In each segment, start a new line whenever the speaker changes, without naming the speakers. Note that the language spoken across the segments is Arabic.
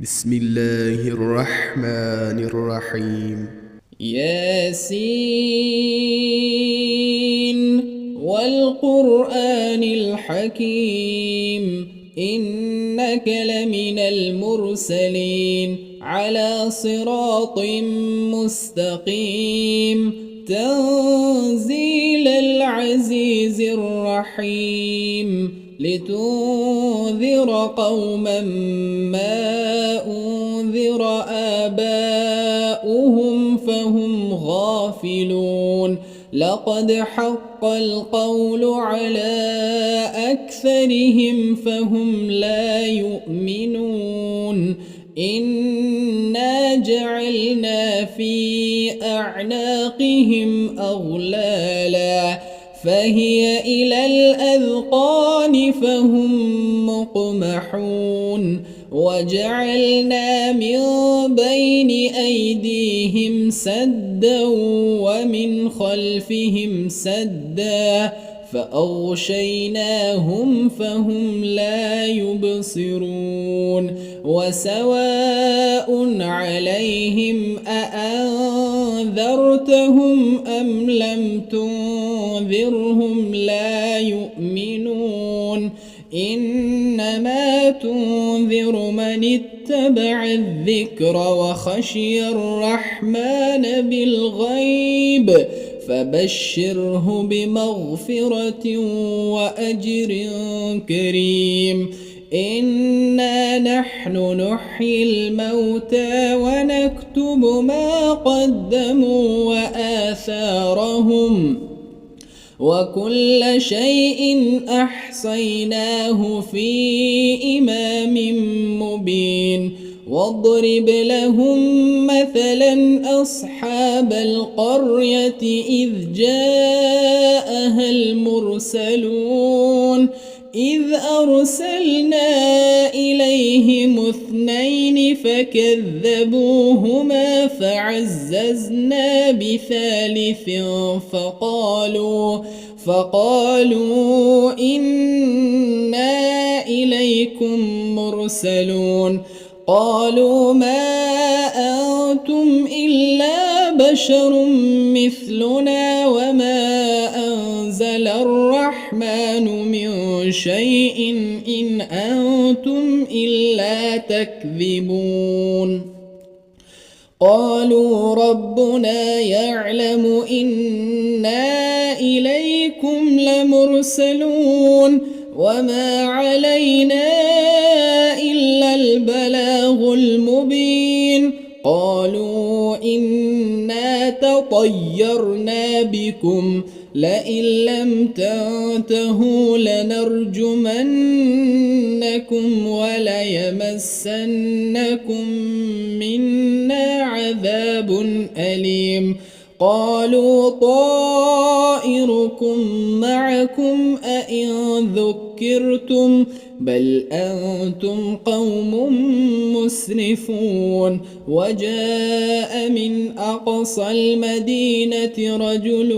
بسم الله الرحمن الرحيم.
ياسين والقرآن الحكيم إنك لمن المرسلين على صراط مستقيم تنزيل العزيز الرحيم لتنذر قوما ما أنذر آباؤهم فهم غافلون لقد حق القول على أكثرهم فهم لا يؤمنون إنا جعلنا في أعناقهم أغلالا فهي إلى الأذقان فهم مقمحون وجعلنا من بين أيديهم سدا ومن خلفهم سدا فأغشيناهم فهم لا يبصرون وسواء عليهم أأنذرتهم أم لم تنذرهم لا يؤمنون إنما تنذر من اتبع الذكر وخشي الرحمن بالغيب فبشره بمغفرة وأجر كريم إنا نحن نحيي الموتى ونكتب ما قدموا وآثارهم وكل شيء أحصيناه في إمام مبين واضرب لهم مثلا أصحاب القرية إذ جاءها المرسلون إذ أرسلنا إليهم اثنين فكذبوهما فعززنا بثالث فقالوا إنا إليكم مرسلون قالوا ما أنتم إلا بشر مثلنا وما أنزل الرحمن من شيء إن أنتم إلا تكذبون قالوا ربنا يعلم إنا إليكم لمرسلون وما علينا إلا البلاغ المبين قالوا إنا تطيرنا بكم لئن لم تنتهوا لنرجمنكم وليمسنكم منا عذاب أليم قالوا طائركم معكم أئن ذكرتم بل أنتم قوم مسرفون وجاء من أقصى المدينة رجل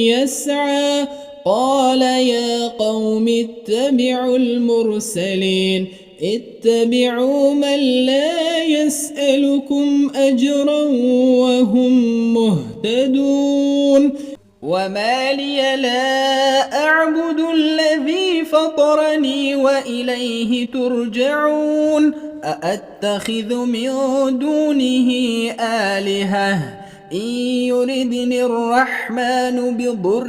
يسعى قال يا قوم اتبعوا المرسلين اتبعوا من لا يسألكم أجرا وهم مهتدون وما لي لا أعبد الذي فطرني وإليه ترجعون أأتخذ من دونه آلهة إن يردني الرحمن بضر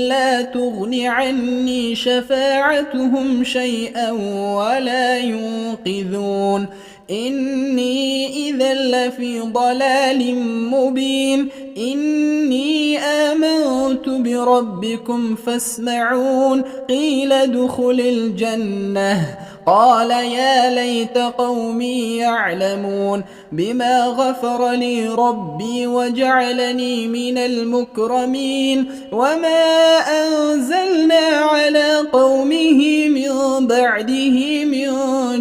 لا تغن عني شفاعتهم شيئا ولا ينقذون إني إذا لفي ضلال مبين إني آمنت بربكم فاسمعون قيل ادخل الجنة قال يا ليت قومي يعلمون بما غفر لي ربي وجعلني من المكرمين وما أنزلنا على قومه من بعده من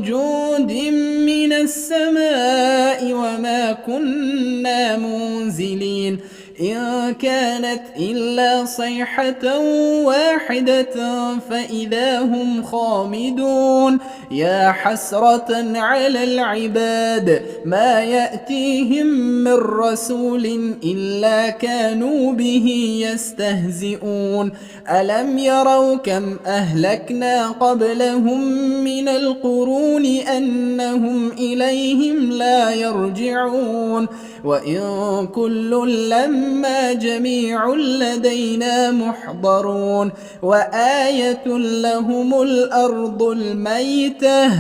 جند من السماء وما كنا منزلين إن كانت إلا صيحة واحدة فإذا هم خامدون يا حسرة على العباد ما يأتيهم من رسول إلا كانوا به يستهزئون ألم يروا كم أهلكنا قبلهم من القرون أنهم إليهم لا يرجعون وإن كل لما جميع لدينا محضرون وآية لهم الأرض الميتة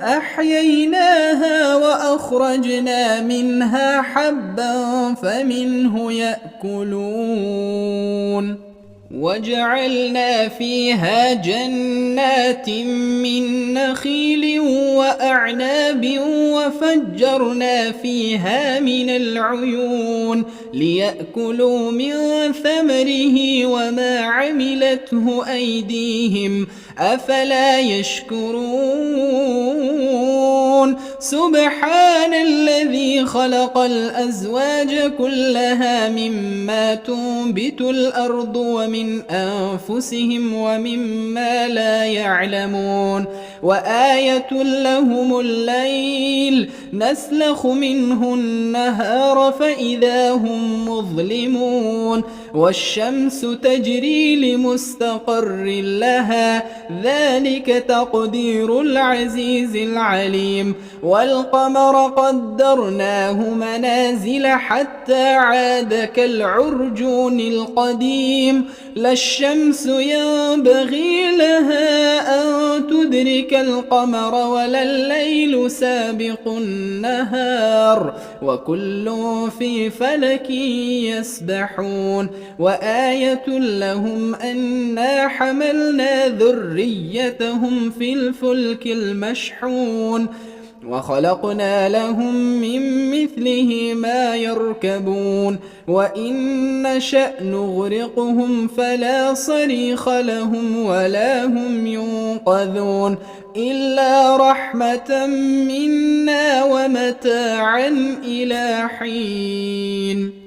أحييناها وأخرجنا منها حبا فمنه يأكلون وجعلنا فيها جنات من نخيل وأعناب وفجرنا فيها من العيون ليأكلوا من ثمره وما عملته أيديهم أفلا يشكرون سبحان الذي خلق الأزواج كلها مما تنبت الأرض ومن أنفسهم ومما لا يعلمون وآية لهم الليل نسلخ منه النهار فإذا هم مظلمون والشمس تجري لمستقر لها ذلك تقدير العزيز العليم والقمر قدرناه منازل حتى عاد كالعرجون القديم لا الشمس ينبغي لها أن تدرك القمر ولا الليل سابق النهار وكل في فلك يسبحون وآية لهم أنا حملنا ذريتهم في الفلك المشحون وخلقنا لهم من مثله ما يركبون وإن نشأ نغرقهم فلا صريخ لهم ولا هم ينقذون إلا رحمة منا ومتاعا إلى حين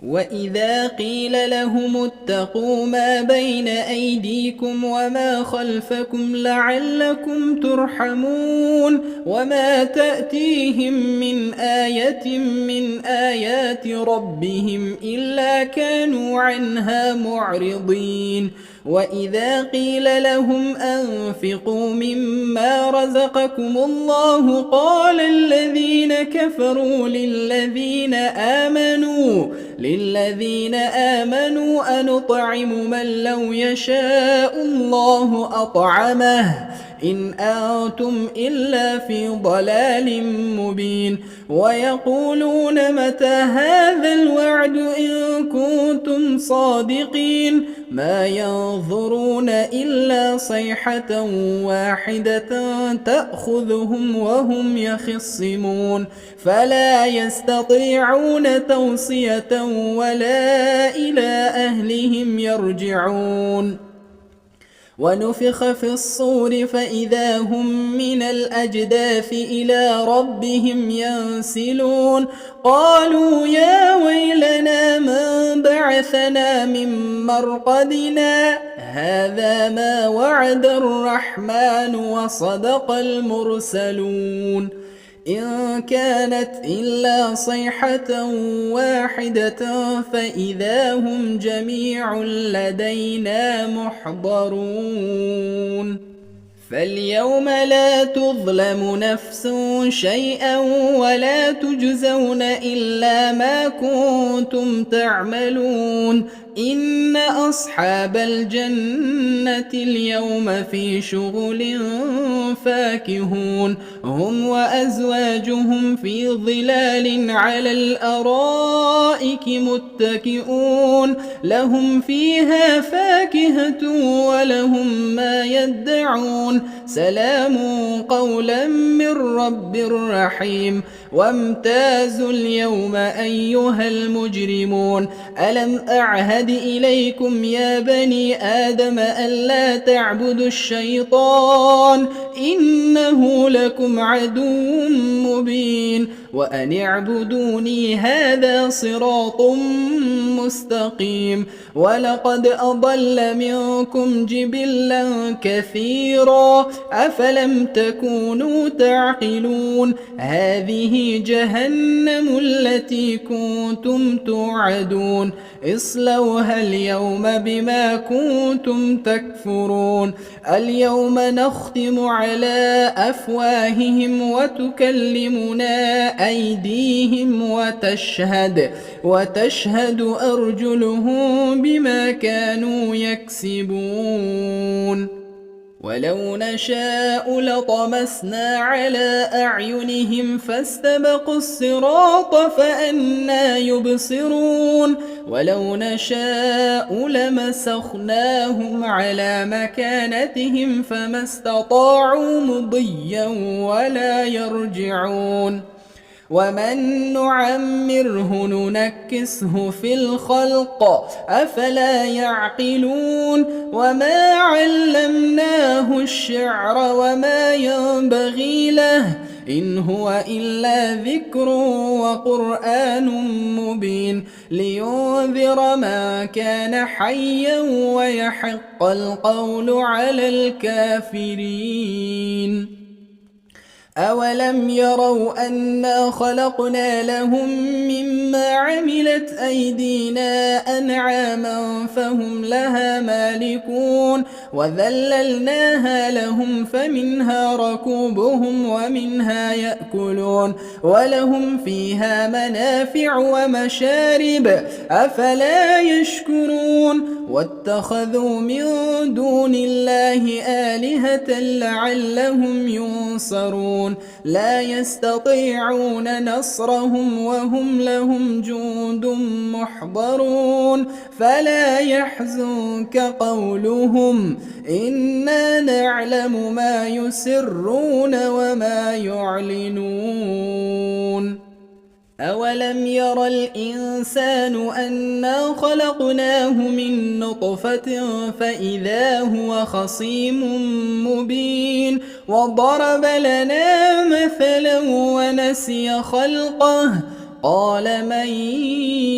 وإذا قيل لهم اتقوا ما بين أيديكم وما خلفكم لعلكم ترحمون وما تأتيهم من آية من آيات ربهم إلا كانوا عنها معرضين وإذا قيل لهم أنفقوا مما رزقكم الله قال الذين كفروا للذين آمنوا أنطعم من لو يشاء الله أطعمه إن أنتم إلا في ضلال مبين ويقولون متى هذا الوعد إن كنتم صادقين ما ينظرون إلا صيحة واحدة تأخذهم وهم يخصمون فلا يستطيعون توصية ولا إلى أهلهم يرجعون ونفخ في الصور فإذا هم من الأجداث إلى ربهم ينسلون قالوا يا ويلنا من بعثنا من مرقدنا هذا ما وعد الرحمن وصدق المرسلون إن كانت إلا صيحة واحدة فإذا هم جميع لدينا محضرون فاليوم لا تظلم نفس شيئا ولا تجزون إلا ما كنتم تعملون إن أصحاب الجنة اليوم في شغل فاكهون هم وأزواجهم في ظلال على الأرائك متكئون لهم فيها فاكهة ولهم ما يدعون سلام قولا من رب رحيم وامتازوا اليوم أيها المجرمون ألم أعهد إليكم يا بني آدم ألا تعبدوا الشيطان إنه لكم عدو مبين وأن اعبدوني هذا صراط مستقيم. ولقد أضل منكم جبلا كثيرا أفلم تكونوا تعقلون. هذه جهنم التي كنتم توعدون اصلوها اليوم بما كنتم تكفرون. اليوم نختم على أفواههم وتكلمنا أيديهم وتشهد أرجلهم بما كانوا يكسبون. ولو نشاء لطمسنا على أعينهم فاستبقوا الصراط فأنى يبصرون. ولو نشاء لمسخناهم على مكانتهم فما استطاعوا مضيا ولا يرجعون. ومن نعمره ننكسه في الخلق أفلا يعقلون. وما علمناه الشعر وما ينبغي له إن هو إلا ذكر وقرآن مبين لينذر من كان حيا ويحق القول على الكافرين. أولم يروا أنا خلقنا لهم مما عملت أيدينا أنعاما فهم لها مالكون وذللناها لهم فمنها ركوبهم ومنها يأكلون ولهم فيها منافع ومشارب أفلا يشكرون. واتخذوا من دون الله آلهة لعلهم ينصرون لا يستطيعون نصرهم وهم لهم جند محضرون. فلا يحزنك قولهم إنا نعلم ما يسرون وما يعلنون. أولم ير الإنسان أنا خلقناه من نطفة فإذا هو خصيم مبين. وضرب لنا مثلا ونسي خلقه قال من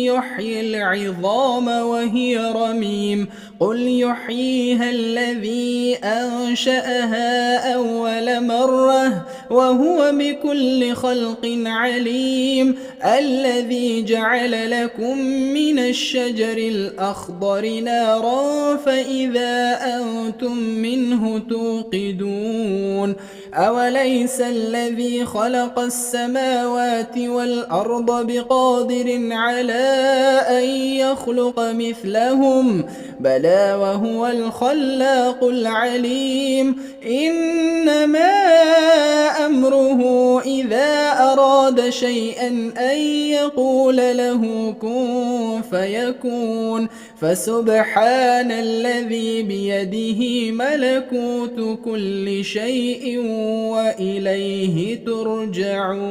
يحيي العظام وهي رميم قل يحييها الذي أنشأها أول مرة وهو بكل خلق عليم. الذي جعل لكم من الشجر الأخضر نارا فإذا أنتم منه توقدون. أوليس الذي خلق السماوات والأرض بقادر على أن يخلق مثلهم بلى وهو الخلاق العليم. إنما أمره إذا أراد شيئا أن يقول له كن فيكون. فسبحان الذي بيده ملكوت كل شيء وإليه ترجعون.